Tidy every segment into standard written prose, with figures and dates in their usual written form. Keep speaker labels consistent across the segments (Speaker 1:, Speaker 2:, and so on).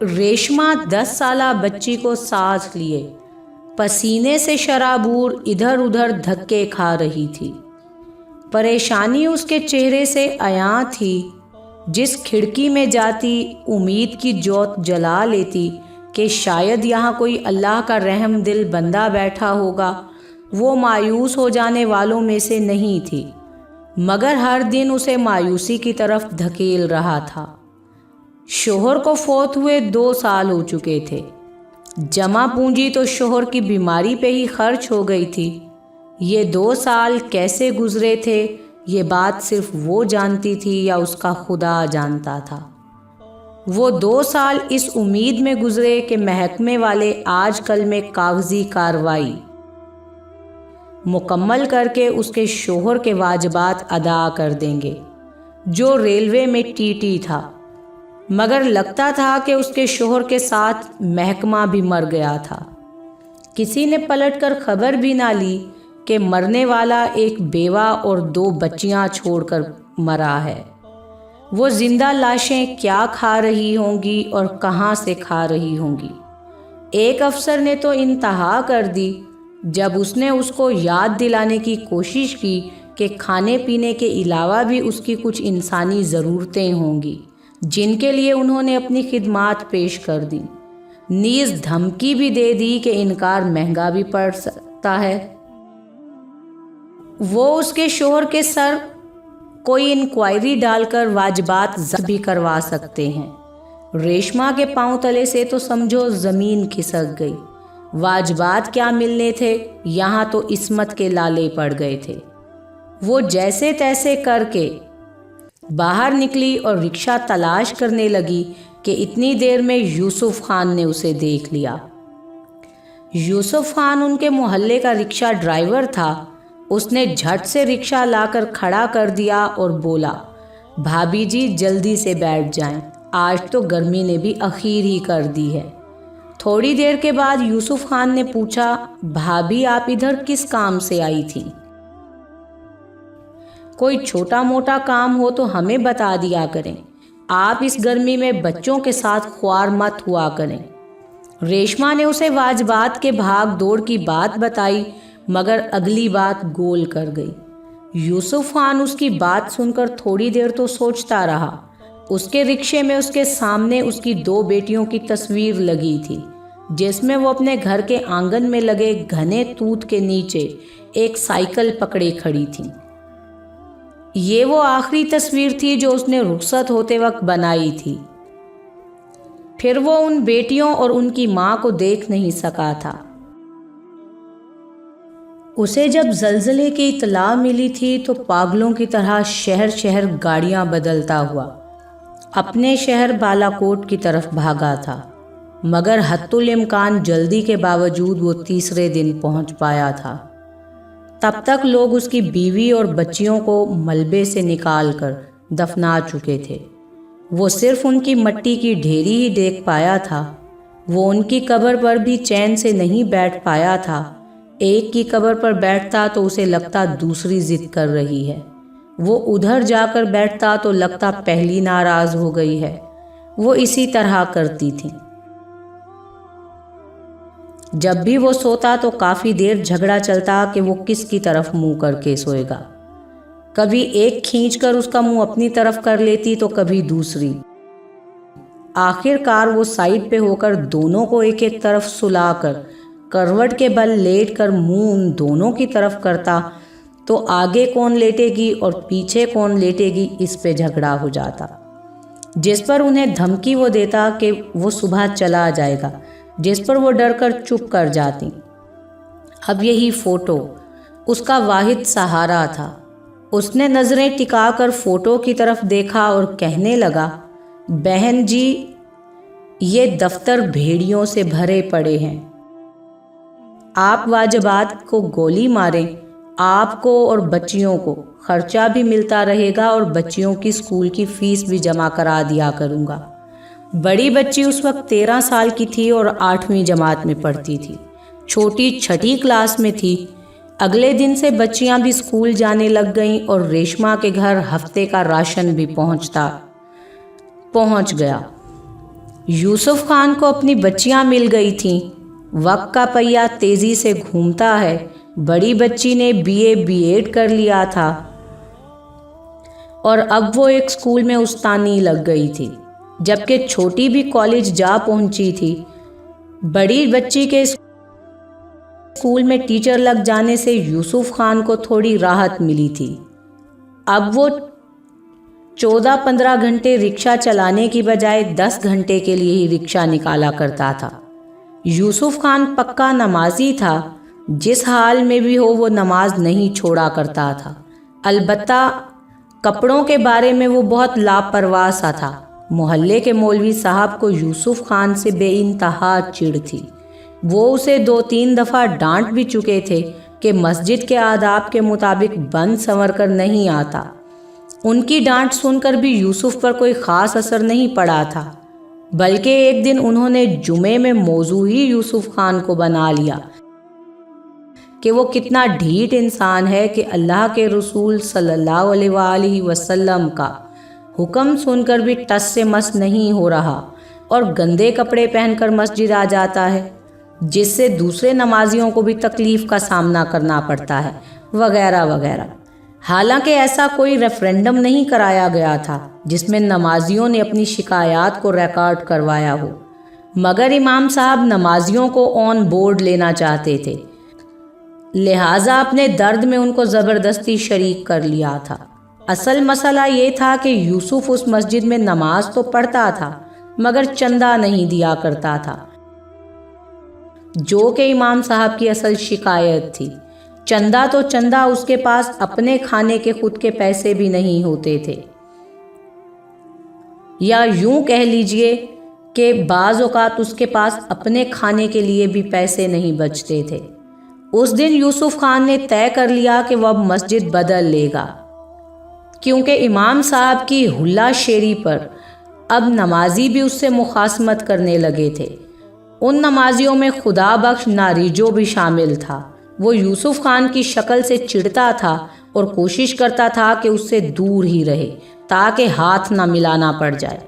Speaker 1: ریشما 10 سالہ بچی کو ساتھ لیے پسینے سے شرابور ادھر ادھر دھکے کھا رہی تھی۔ پریشانی اس کے چہرے سے عیاں تھی۔ جس کھڑکی میں جاتی امید کی جوت جلا لیتی کہ شاید یہاں کوئی اللہ کا رحم دل بندہ بیٹھا ہوگا، وہ مایوس ہو جانے والوں میں سے نہیں تھی، مگر ہر دن اسے مایوسی کی طرف دھکیل رہا تھا۔ شوہر کو فوت ہوئے 2 سال ہو چکے تھے۔ جمع پونجی تو شوہر کی بیماری پہ ہی خرچ ہو گئی تھی۔ یہ 2 سال کیسے گزرے تھے، یہ بات صرف وہ جانتی تھی یا اس کا خدا جانتا تھا۔ وہ 2 سال اس امید میں گزرے کہ محکمے والے آج کل میں کاغذی کارروائی مکمل کر کے اس کے شوہر کے واجبات ادا کر دیں گے، جو ریلوے میں ٹی ٹی تھا، مگر لگتا تھا کہ اس کے شوہر کے ساتھ محکمہ بھی مر گیا تھا۔ کسی نے پلٹ کر خبر بھی نہ لی کہ مرنے والا ایک بیوہ اور 2 بچیاں چھوڑ کر مرا ہے۔ وہ زندہ لاشیں کیا کھا رہی ہوں گی اور کہاں سے کھا رہی ہوں گی۔ ایک افسر نے تو انتہا کر دی جب اس نے اس کو یاد دلانے کی کوشش کی کہ کھانے پینے کے علاوہ بھی اس کی کچھ انسانی ضرورتیں ہوں گی جن کے لیے انہوں نے اپنی خدمات پیش کر دیں۔ نیز دھمکی بھی دے دی کہ انکار مہنگا بھی پڑ سکتا ہے۔ وہ اس کے شوہر کے سر کوئی انکوائری ڈال کر واجبات ضبط بھی کروا سکتے ہیں۔ ریشما کے پاؤں تلے سے تو سمجھو زمین کھسک گئی۔ واجبات کیا ملنے تھے، یہاں تو عصمت کے لالے پڑ گئے تھے۔ وہ جیسے تیسے کر کے باہر نکلی اور رکشہ تلاش کرنے لگی کہ اتنی دیر میں یوسف خان نے اسے دیکھ لیا۔ یوسف خان ان کے محلے کا رکشہ ڈرائیور تھا۔ اس نے جھٹ سے رکشہ لا کر کھڑا کر دیا اور بولا، بھابھی جی جلدی سے بیٹھ جائیں، آج تو گرمی نے بھی اخیر ہی کر دی ہے۔ تھوڑی دیر کے بعد یوسف خان نے پوچھا، بھابھی آپ ادھر کس کام سے آئی تھی؟ کوئی چھوٹا موٹا کام ہو تو ہمیں بتا دیا کریں، آپ اس گرمی میں بچوں کے ساتھ خوار مت ہوا کریں۔ ریشما نے اسے واجبات کے بھاگ دوڑ کی بات بتائی، مگر اگلی بات گول کر گئی۔ یوسف خان اس کی بات سن کر تھوڑی دیر تو سوچتا رہا۔ اس کے رکشے میں اس کے سامنے اس کی 2 بیٹیوں کی تصویر لگی تھی، جس میں وہ اپنے گھر کے آنگن میں لگے گھنے توت کے نیچے ایک سائیکل پکڑے کھڑی تھیں۔ یہ وہ آخری تصویر تھی جو اس نے رخصت ہوتے وقت بنائی تھی۔ پھر وہ ان بیٹیوں اور ان کی ماں کو دیکھ نہیں سکا تھا۔ اسے جب زلزلے کی اطلاع ملی تھی تو پاگلوں کی طرح شہر شہر گاڑیاں بدلتا ہوا اپنے شہر بالاکوٹ کی طرف بھاگا تھا، مگر حتی الامکان جلدی کے باوجود وہ تیسرے دن پہنچ پایا تھا۔ تب تک لوگ اس کی بیوی اور بچیوں کو ملبے سے نکال کر دفنا چکے تھے۔ وہ صرف ان کی مٹی کی ڈھیری ہی دیکھ پایا تھا۔ وہ ان کی قبر پر بھی چین سے نہیں بیٹھ پایا تھا۔ ایک کی قبر پر بیٹھتا تو اسے لگتا دوسری ضد کر رہی ہے، وہ ادھر جا کر بیٹھتا تو لگتا پہلی ناراض ہو گئی ہے۔ وہ اسی طرح کرتی تھی۔ جب بھی وہ سوتا تو کافی دیر جھگڑا چلتا کہ وہ کس کی طرف منہ کر کے سوئے گا۔ کبھی ایک کھینچ کر اس کا منہ اپنی طرف کر لیتی تو کبھی دوسری۔ آخر کار وہ سائیڈ پہ ہو کر دونوں کو ایک ایک طرف سلا کر کروٹ کے بل لیٹ کر منہ ان دونوں کی طرف کرتا تو آگے کون لیٹے گی اور پیچھے کون لیٹے گی اس پہ جھگڑا ہو جاتا، جس پر انہیں دھمکی وہ دیتا کہ وہ صبح چلا جائے گا، جس پر وہ ڈر کر چپ کر جاتی۔ اب یہی فوٹو اس کا واحد سہارا تھا۔ اس نے نظریں ٹکا کر فوٹو کی طرف دیکھا اور کہنے لگا، بہن جی یہ دفتر بھیڑیوں سے بھرے پڑے ہیں، آپ واجبات کو گولی ماریں، آپ کو اور بچیوں کو خرچہ بھی ملتا رہے گا اور بچیوں کی اسکول کی فیس بھی جمع کرا دیا کروں گا۔ بڑی بچی اس وقت 13 سال کی تھی اور 8ویں جماعت میں پڑھتی تھی، چھوٹی 6ٹھی کلاس میں تھی۔ اگلے دن سے بچیاں بھی اسکول جانے لگ گئیں اور ریشما کے گھر ہفتے کا راشن بھی پہنچ گیا۔ یوسف خان کو اپنی بچیاں مل گئی تھیں۔ وقت کا پہیہ تیزی سے گھومتا ہے۔ بڑی بچی نے بی ایڈ کر لیا تھا اور اب وہ ایک اسکول میں استانی لگ گئی تھی، جبکہ چھوٹی بھی کالج جا پہنچی تھی۔ بڑی بچی کے اسکول میں ٹیچر لگ جانے سے یوسف خان کو تھوڑی راحت ملی تھی۔ اب وہ 14-15 گھنٹے رکشہ چلانے کی بجائے 10 گھنٹے کے لیے ہی رکشہ نکالا کرتا تھا۔ یوسف خان پکا نمازی تھا، جس حال میں بھی ہو وہ نماز نہیں چھوڑا کرتا تھا۔ البتہ کپڑوں کے بارے میں وہ بہت لاپرواہ سا تھا۔ محلے کے مولوی صاحب کو یوسف خان سے بے انتہا چڑ تھی۔ وہ اسے 2-3 دفعہ ڈانٹ بھی چکے تھے کہ مسجد کے آداب کے مطابق بند سنور کر نہیں آتا۔ ان کی ڈانٹ سن کر بھی یوسف پر کوئی خاص اثر نہیں پڑا تھا، بلکہ ایک دن انہوں نے جمعے میں موضوع ہی یوسف خان کو بنا لیا کہ وہ کتنا ڈھیٹ انسان ہے کہ اللہ کے رسول صلی اللہ علیہ وآلہ وسلم کا حکم سن کر بھی ٹس سے مس نہیں ہو رہا اور گندے کپڑے پہن کر مسجد آ جاتا ہے، جس سے دوسرے نمازیوں کو بھی تکلیف کا سامنا کرنا پڑتا ہے، وغیرہ وغیرہ۔ حالانکہ ایسا کوئی ریفرینڈم نہیں کرایا گیا تھا جس میں نمازیوں نے اپنی شکایات کو ریکارڈ کروایا ہو، مگر امام صاحب نمازیوں کو آن بورڈ لینا چاہتے تھے، لہٰذا اپنے درد میں ان کو زبردستی شریک کر لیا تھا۔ اصل مسئلہ یہ تھا کہ یوسف اس مسجد میں نماز تو پڑھتا تھا مگر چندہ نہیں دیا کرتا تھا، جو کہ امام صاحب کی اصل شکایت تھی۔ چندہ تو چندہ، اس کے پاس اپنے کھانے کے خود کے پیسے بھی نہیں ہوتے تھے، یا یوں کہہ لیجئے کہ بعض اوقات اس کے پاس اپنے کھانے کے لیے بھی پیسے نہیں بچتے تھے۔ اس دن یوسف خان نے طے کر لیا کہ وہ اب مسجد بدل لے گا، کیونکہ امام صاحب کی ہلا شیری پر اب نمازی بھی اس سے مخاصمت کرنے لگے تھے۔ ان نمازیوں میں خدا بخش ناریجو بھی شامل تھا۔ وہ یوسف خان کی شکل سے چڑھتا تھا اور کوشش کرتا تھا کہ اس سے دور ہی رہے تاکہ ہاتھ نہ ملانا پڑ جائے۔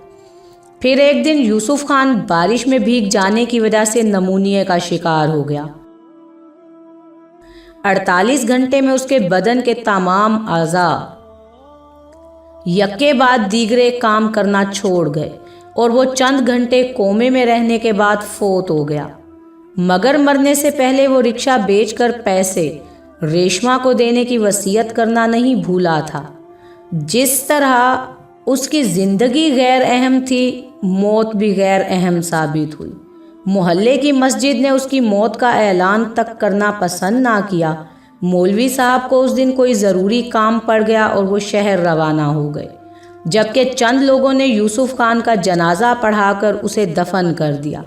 Speaker 1: پھر ایک دن یوسف خان بارش میں بھیگ جانے کی وجہ سے نمونیے کا شکار ہو گیا۔ 48 گھنٹے میں اس کے بدن کے تمام اعضاء یکے بعد دیگرے کام کرنا چھوڑ گئے اور وہ چند گھنٹے کومے میں رہنے کے بعد فوت ہو گیا۔ مگر مرنے سے پہلے وہ رکشہ بیچ کر پیسے ریشما کو دینے کی وصیت کرنا نہیں بھولا تھا۔ جس طرح اس کی زندگی غیر اہم تھی، موت بھی غیر اہم ثابت ہوئی۔ محلے کی مسجد نے اس کی موت کا اعلان تک کرنا پسند نہ کیا۔ مولوی صاحب کو اس دن کوئی ضروری کام پڑ گیا اور وہ شہر روانہ ہو گئے، جبکہ چند لوگوں نے یوسف خان کا جنازہ پڑھا کر اسے دفن کر دیا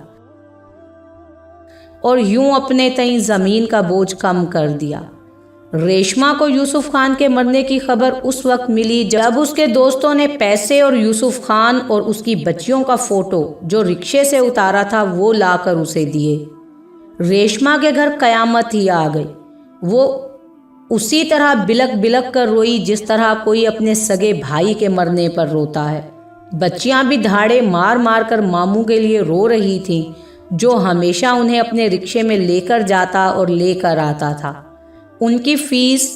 Speaker 1: اور یوں اپنے تئیں زمین کا بوجھ کم کر دیا۔ ریشما کو یوسف خان کے مرنے کی خبر اس وقت ملی جب اس کے دوستوں نے پیسے اور یوسف خان اور اس کی بچیوں کا فوٹو جو رکشے سے اتارا تھا وہ لا کر اسے دیے۔ ریشما کے گھر قیامت ہی آ گئی۔ وہ اسی طرح بلک بلک کر روئی جس طرح کوئی اپنے سگے بھائی کے مرنے پر روتا ہے۔ بچیاں بھی دھاڑے مار مار کر ماموں کے لیے رو رہی تھیں، جو ہمیشہ انہیں اپنے رکشے میں لے کر جاتا اور لے کر آتا تھا۔ ان کی فیس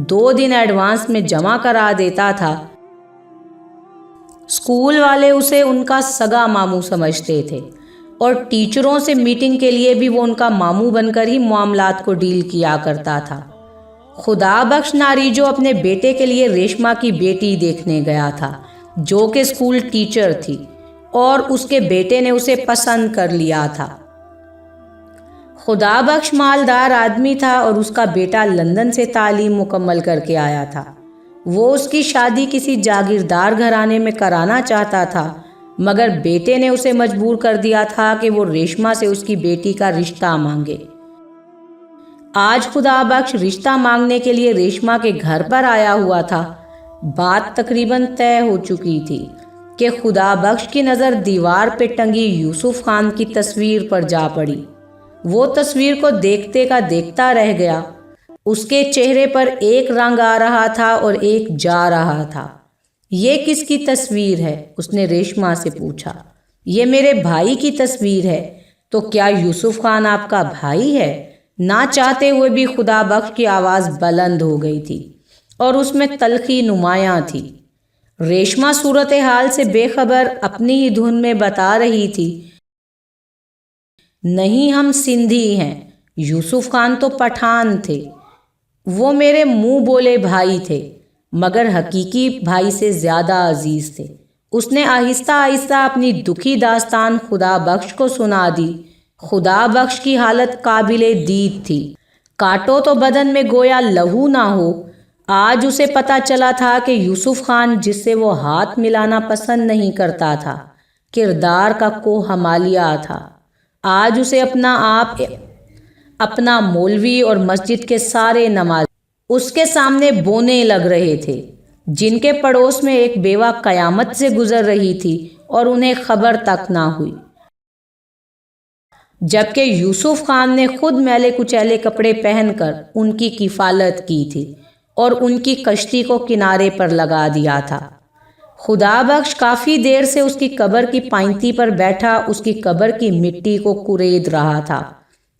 Speaker 1: 2 دن ایڈوانس میں جمع کرا دیتا تھا۔ اسکول والے اسے ان کا سگا ماموں سمجھتے تھے اور ٹیچروں سے میٹنگ کے لیے بھی وہ ان کا ماموں بن کر ہی معاملات کو ڈیل کیا کرتا تھا۔ خدا بخش ناری جو اپنے بیٹے کے لیے ریشما کی بیٹی دیکھنے گیا تھا، جو کہ اسکول ٹیچر تھی، اور اس کے بیٹے نے اسے پسند کر لیا تھا۔ خدا بخش مالدار آدمی تھا اور اس کا بیٹا لندن سے تعلیم مکمل کر کے آیا تھا۔ وہ اس کی شادی کسی جاگیردار گھرانے میں کرانا چاہتا تھا، مگر بیٹے نے اسے مجبور کر دیا تھا کہ وہ ریشما سے اس کی بیٹی کا رشتہ مانگے۔ آج خدا بخش رشتہ مانگنے کے لیے ریشما کے گھر پر آیا ہوا تھا۔ بات تقریباً طے ہو چکی تھی کہ خدا بخش کی نظر دیوار پہ ٹنگی یوسف خان کی تصویر پر جا پڑی۔ وہ تصویر کو دیکھتے کا دیکھتا رہ گیا۔ اس کے چہرے پر ایک رنگ آ رہا تھا اور ایک جا رہا تھا۔ یہ کس کی تصویر ہے؟ اس نے ریشما سے پوچھا۔ یہ میرے بھائی کی تصویر ہے، تو کیا یوسف خان آپ کا بھائی ہے؟ نہ چاہتے ہوئے بھی خدا بخش کی آواز بلند ہو گئی تھی اور اس میں تلخی نمایاں تھی۔ ریشما صورتحال سے بے خبر اپنی ہی دھن میں بتا رہی تھی، نہیں ہم سندھی ہیں، یوسف خان تو پٹھان تھے، وہ میرے منہ بولے بھائی تھے، مگر حقیقی بھائی سے زیادہ عزیز تھے۔ اس نے آہستہ آہستہ اپنی دکھی داستان خدا بخش کو سنا دی۔ خدا بخش کی حالت قابل دید تھی، کاٹو تو بدن میں گویا لہو نہ ہو۔ آج اسے پتا چلا تھا کہ یوسف خان جس سے وہ ہاتھ ملانا پسند نہیں کرتا تھا، کردار کا کوہ ہمالیہ تھا۔ آج اسے اپنا مولوی اور مسجد کے سارے نماز اس کے سامنے بونے لگ رہے تھے، جن کے پڑوس میں ایک بیوہ قیامت سے گزر رہی تھی اور انہیں خبر تک نہ ہوئی، جبکہ یوسف خان نے خود میلے کچیلے کپڑے پہن کر ان کی کفالت کی تھی اور ان کی کشتی کو کنارے پر لگا دیا تھا۔ خدا بخش کافی دیر سے اس کی قبر کی پائنتی پر بیٹھا اس کی قبر کی مٹی کو کورید رہا تھا،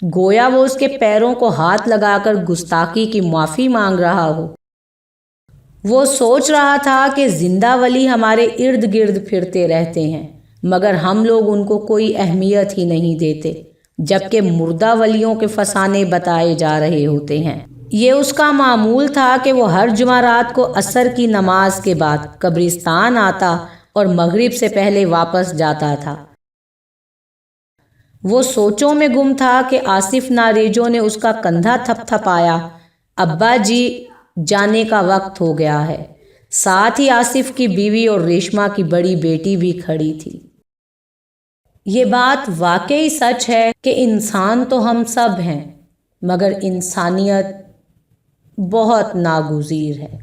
Speaker 1: گویا وہ اس کے پیروں کو ہاتھ لگا کر گستاخی کی معافی مانگ رہا ہو۔ وہ سوچ رہا تھا کہ زندہ ولی ہمارے ارد گرد پھرتے رہتے ہیں، مگر ہم لوگ ان کو کوئی اہمیت ہی نہیں دیتے، جبکہ مردہ ولیوں کے فسانے بتائے جا رہے ہوتے ہیں۔ یہ اس کا معمول تھا کہ وہ ہر جمعرات کو عصر کی نماز کے بعد قبرستان آتا اور مغرب سے پہلے واپس جاتا تھا۔ وہ سوچوں میں گم تھا کہ آصف ناریجو نے اس کا کندھا تھپ تھپایا، ابا جی جانے کا وقت ہو گیا ہے۔ ساتھ ہی آصف کی بیوی اور ریشما کی بڑی بیٹی بھی کھڑی تھی۔ یہ بات واقعی سچ ہے کہ انسان تو ہم سب ہیں، مگر انسانیت بہت ناگزیر ہے۔